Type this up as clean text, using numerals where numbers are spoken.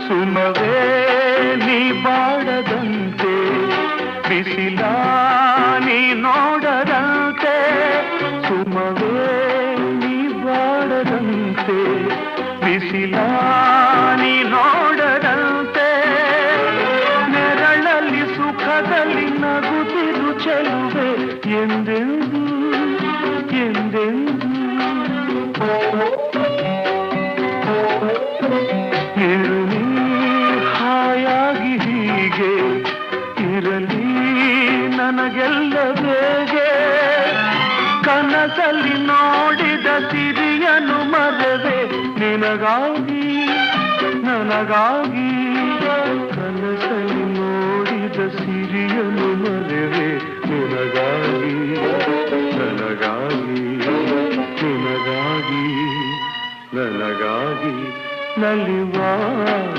ಸುಮವೇ ನೀ ಬಾಡದಂತೆ ಬಿಸಿಲ ನೀ ನೋಡದಂತೆ ಸುಮವೇ ನೀ ಬಾಡದಂತೆ ಬಿಸಿಲ ನೀ ನೋಡದಂತೆ ನೆರಳಲ್ಲಿ ಸುಖದಲ್ಲಿ ನಗುತ್ತಿರು ಚೆಲುವೆ ಎಂದೆಂದು ಎಂದೆಂದು ಇರಲಿ ಹಾಯಾಗಿ ಹೀಗೆ ಇರಲಿ ನನಗೆಲ್ಲ ಬೇಗೆ ಕನಸಲ್ಲಿ ನೋಡಿದ ಸಿರಿಯನು ಮರೆವೆ ನಿನಗಾಗಿ ನನಗಾಗಿ ಕನಸಲ್ಲಿ ನೋಡಿದ ಸಿರಿಯನು ಮರೆವೆ ನಿನಗಾಗಿ ನನಗಾಗಿ ನಿನಗಾಗಿ ನನಗಾಗಿ ನಲಿವಾ